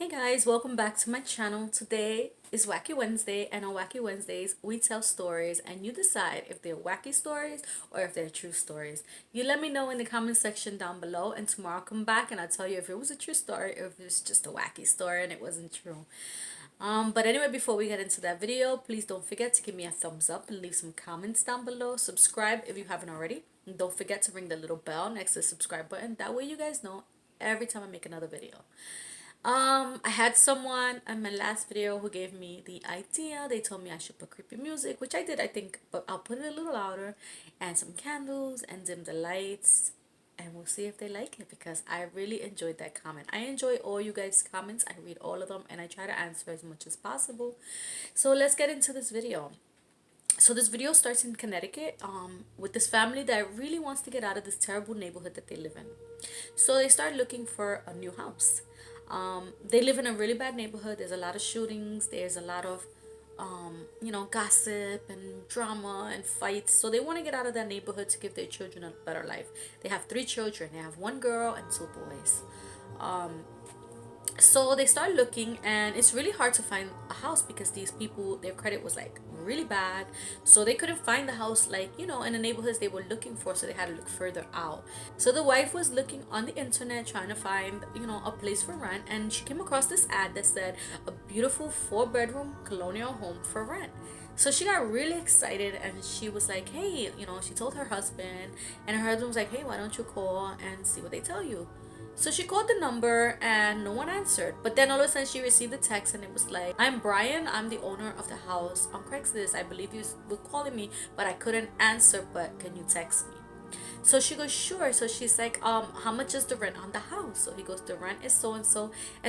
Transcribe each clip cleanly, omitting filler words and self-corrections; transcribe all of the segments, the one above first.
Hey guys, welcome back to my channel. Today is Wacky Wednesday, and on Wacky Wednesdays we tell stories and you decide if they're wacky stories or if they're true stories. You let me know in the comment section down below, and tomorrow I'll come back and I'll tell you if it was a true story or if it was just a wacky story and it wasn't true. But anyway, before we get into that video, please don't forget to give me a thumbs up and leave some comments down below. Subscribe if you haven't already. And don't forget to ring the little bell next to the subscribe button. That way you guys know every time I make another video. I had someone in my last video who gave me the idea. They told me I should put creepy music, which I did, I think, but I'll put it a little louder, and some candles and dim the lights, and we'll see if they like it, because I really enjoyed that comment. I enjoy all you guys' comments. I read all of them and I try to answer as much as possible. So let's get into this video. So this video starts in Connecticut with this family that really wants to get out of this terrible neighborhood that they live in. So they start looking for a new house. They live in a really bad neighborhood. There's a lot of shootings. There's a lot of gossip and drama and fights. So they want to get out of that neighborhood to give their children a better life. They have 3 children. They have 1 girl and 2 boys. So they start looking, and it's really hard to find a house because these people, their credit was like really bad, so they couldn't find the house in the neighborhoods they were looking for, so they had to look further out. So the wife was looking on the internet trying to find a place for rent, and she came across this ad that said a beautiful 4-bedroom colonial home for rent. So she got really excited, and she was like, hey, she told her husband, and her husband was like, hey, why don't you call and see what they tell you. So she called the number and no one answered. But then all of a sudden she received a text, and it was like, I'm Brian, I'm the owner of the house on Craigslist. I believe you were calling me, but I couldn't answer, but can you text me? So she goes, sure. So she's like, how much is the rent on the house? So he goes, the rent is so and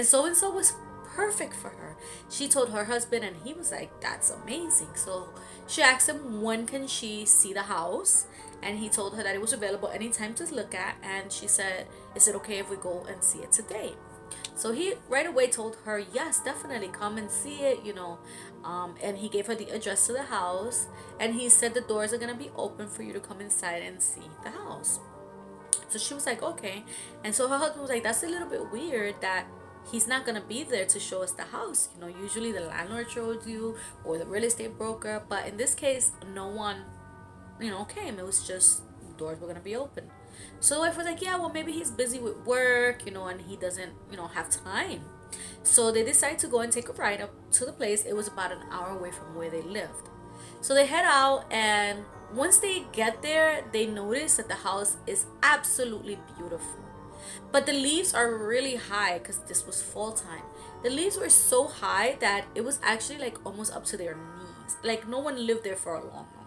so was perfect for her. She told her husband, and he was like, that's amazing. So she asked him, when can she see the house? And he told her that it was available anytime to look at, and she said, is it okay if we go and see it today? So he right away told her, yes, definitely come and see it, and he gave her the address to the house, and he said the doors are gonna be open for you to come inside and see the house. So she was like, okay. And so her husband was like, that's a little bit weird that he's not gonna be there to show us the house. Usually the landlord shows you, or the real estate broker, but in this case no one came. It was just the doors were gonna be open. So the wife was like, yeah, well, maybe he's busy with work, and he doesn't have time. So they decided to go and take a ride up to the place. It was about an hour away from where they lived. So they head out, and once they get there, they notice that the house is absolutely beautiful, but the leaves are really high because this was fall time. The leaves were so high that it was actually like almost up to their knees. Like no one lived there for a long time.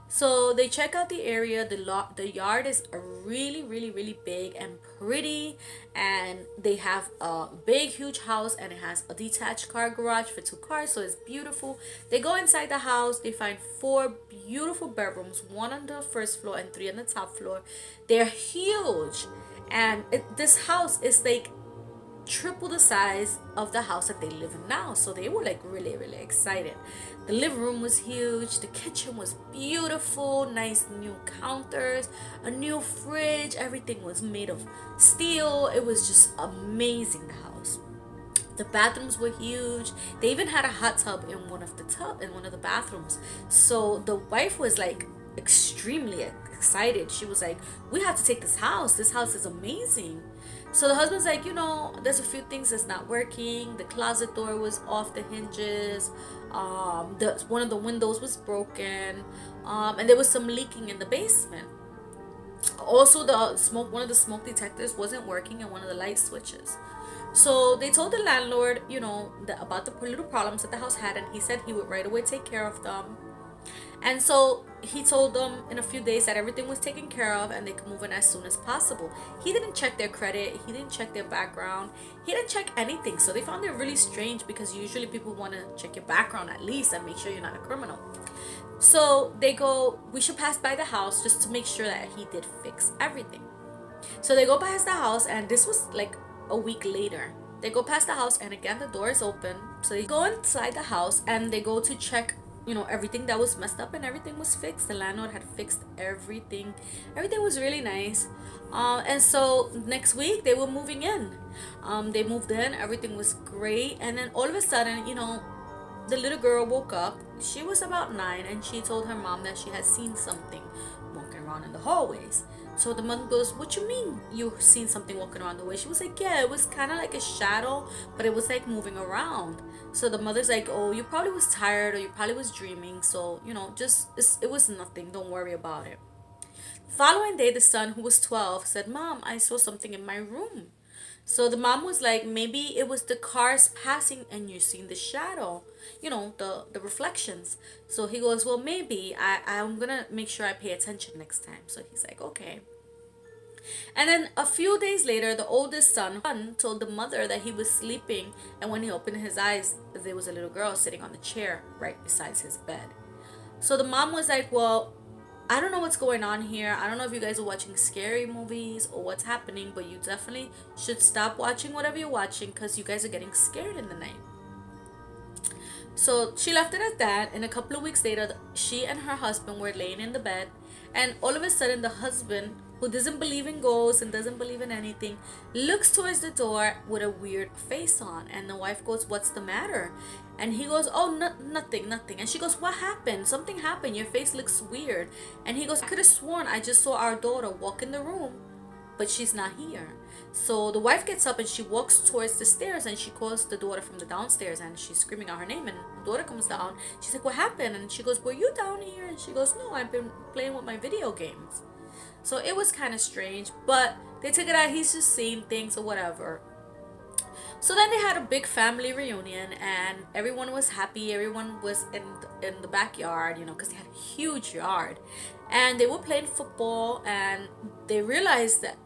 So they check out the area. The yard is really, really, really big and pretty, and they have a big, huge house, and it has a detached car garage for 2 cars. So it's beautiful. They go inside the house. They find 4 beautiful bedrooms, 1 on the first floor and 3 on the top floor. They're huge, and this house is like triple the size of the house that they live in now. So they were like really, really excited. The living room was huge. The kitchen was beautiful. Nice new counters, a new fridge. Everything was made of steel. It was just amazing, the house. The bathrooms were huge. They even had a hot tub in one of the bathrooms. So the wife was like extremely excited. She was like, we have to take this house. This house is amazing. So the husband's like, there's a few things that's not working. The closet door was off the hinges. One of the windows was broken. And there was some leaking in the basement. Also, one of the smoke detectors wasn't working, and one of the light switches. So they told the landlord, about the little problems that the house had, and he said he would right away take care of them. And so he told them in a few days that everything was taken care of and they could move in as soon as possible. He didn't check their credit. He didn't check their background. He didn't check anything. So they found it really strange, because usually people want to check your background at least and make sure you're not a criminal. So they go, we should pass by the house just to make sure that he did fix everything. So they go past the house, and this was like a week later. They go past the house, and again the door is open. So they go inside the house, and they go to check everything that was messed up, and everything was fixed. The landlord had fixed everything. Everything was really nice. And so next week they were moving in. They moved in, everything was great, and then all of a sudden, the little girl woke up. She was about 9, and she told her mom that she had seen something walking around in the hallways. So the mom goes, "What you mean you seen something walking around the way?" She was like, "Yeah, it was kind of like a shadow, but it was like moving around." So the mother's like, "Oh, you probably was tired, or you probably was dreaming. So it was nothing. Don't worry about it." Following day, the son, who was 12, said, "Mom, I saw something in my room." So the mom was like, "Maybe it was the cars passing and you seen the shadow, the reflections." So he goes, "Well, maybe I'm gonna make sure I pay attention next time." So he's like, "Okay." And then a few days later, the oldest son told the mother that he was sleeping, and when he opened his eyes, there was a little girl sitting on the chair right beside his bed. So the mom was like, "Well, I don't know what's going on here. I don't know if you guys are watching scary movies or what's happening, but you definitely should stop watching whatever you're watching because you guys are getting scared in the night." So she left it at that, and a couple of weeks later, she and her husband were laying in the bed, and all of a sudden, the husband, who doesn't believe in ghosts and doesn't believe in anything, looks towards the door with a weird face on, and the wife goes, "What's the matter?" And he goes, "Oh, nothing, nothing." And she goes, "What happened? Something happened. Your face looks weird." And he goes, "I could have sworn I just saw our daughter walk in the room, but she's not here." So the wife gets up and she walks towards the stairs, and she calls the daughter from the downstairs, and she's screaming out her name, and the daughter comes down. She's like, "What happened?" And she goes, "Were you down here?" And she goes, "No, I've been playing with my video games." So it was kind of strange, but they took it out, he's just seeing things or whatever. So then they had a big family reunion, and everyone was happy. Everyone was in the backyard, because they had a huge yard, and they were playing football. And they realized that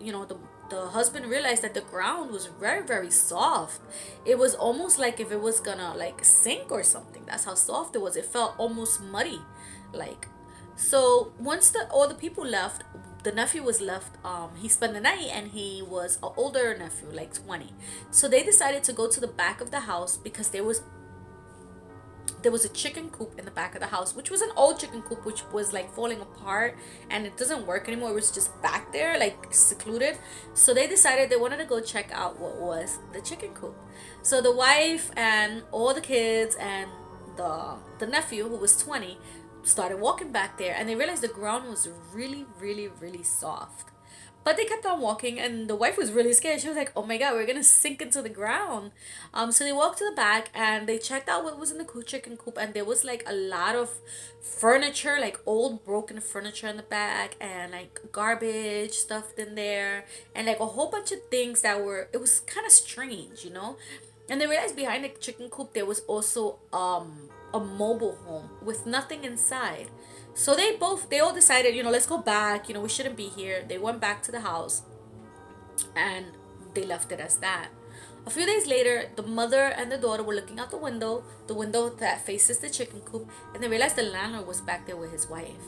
the husband realized that the ground was very, very soft. It was almost like if it was gonna like sink or something. That's how soft it was. It felt almost muddy, like. So once all the people left, the nephew was left. He spent the night, and he was an older nephew, like 20. So they decided to go to the back of the house because there was a chicken coop in the back of the house, which was an old chicken coop, which was like falling apart, and it doesn't work anymore. It was just back there, like secluded. So they decided they wanted to go check out what was the chicken coop. So the wife and all the kids and the nephew, who was 20, started walking back there, and they realized the ground was really, really, really soft. But they kept on walking, and the wife was really scared. She was like, "Oh my god, we're gonna sink into the ground." So they walked to the back, and they checked out what was in the chicken coop, and there was like a lot of furniture, like old broken furniture in the back, and like garbage stuffed in there, and like a whole bunch of things it was kind of strange. And they realized behind the chicken coop there was also a mobile home with nothing inside. So they all decided, let's go back, we shouldn't be here. They went back to the house, and they left it as that. A few days later, the mother and the daughter were looking out the window that faces the chicken coop, and they realized the landlord was back there with his wife.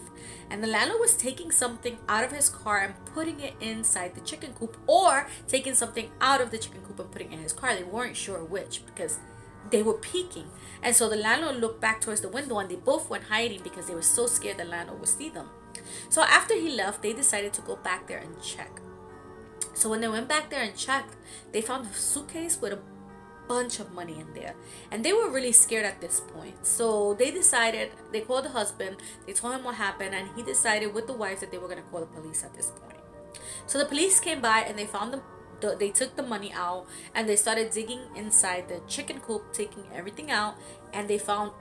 And the landlord was taking something out of his car and putting it inside the chicken coop, or taking something out of the chicken coop and putting it in his car. They weren't sure which, because they were peeking. And so the landlord looked back towards the window, and they both went hiding because they were so scared the landlord would see them. So after he left, they decided to go back there and check. So when they went back there and checked, they found a suitcase with a bunch of money in there, and they were really scared at this point. So they called the husband, they told him what happened, and he decided with the wife that they were going to call the police at this point. So the police came by, and they found them. They took the money out, and they started digging inside the chicken coop, taking everything out, and they found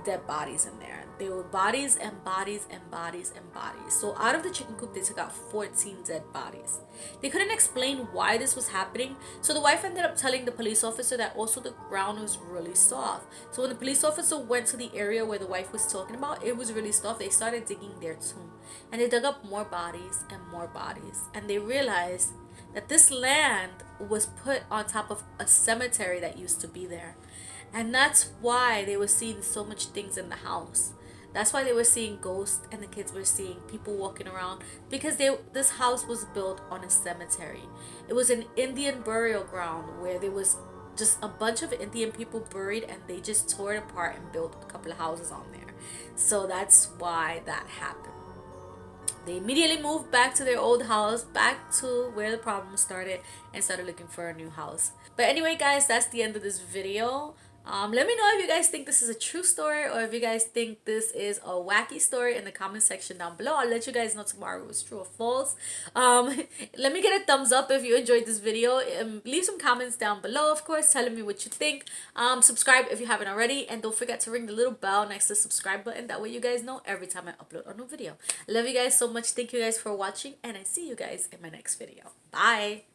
dead bodies in there. There were bodies and bodies and bodies and bodies. So out of the chicken coop, they took out 14 dead bodies. They couldn't explain why this was happening, so the wife ended up telling the police officer that also the ground was really soft. So when the police officer went to the area where the wife was talking about, it was really soft. They started digging there too, and they dug up more bodies and more bodies, and they realized that this land was put on top of a cemetery that used to be there. And that's why they were seeing so much things in the house. That's why they were seeing ghosts, and the kids were seeing people walking around, because this house was built on a cemetery. It was an Indian burial ground where there was just a bunch of Indian people buried, and they just tore it apart and built a couple of houses on there. So that's why that happened. They immediately moved back to their old house, back to where the problem started, and started looking for a new house. But anyway, guys, that's the end of this video. Let me know if you guys think this is a true story or if you guys think this is a wacky story in the comment section down below. I'll let you guys know tomorrow if it was true or false. Let me get a thumbs up if you enjoyed this video. Leave some comments down below, of course, telling me what you think. Subscribe if you haven't already, and don't forget to ring the little bell next to the subscribe button. That way you guys know every time I upload a new video. I love you guys so much. Thank you guys for watching, and I see you guys in my next video. Bye!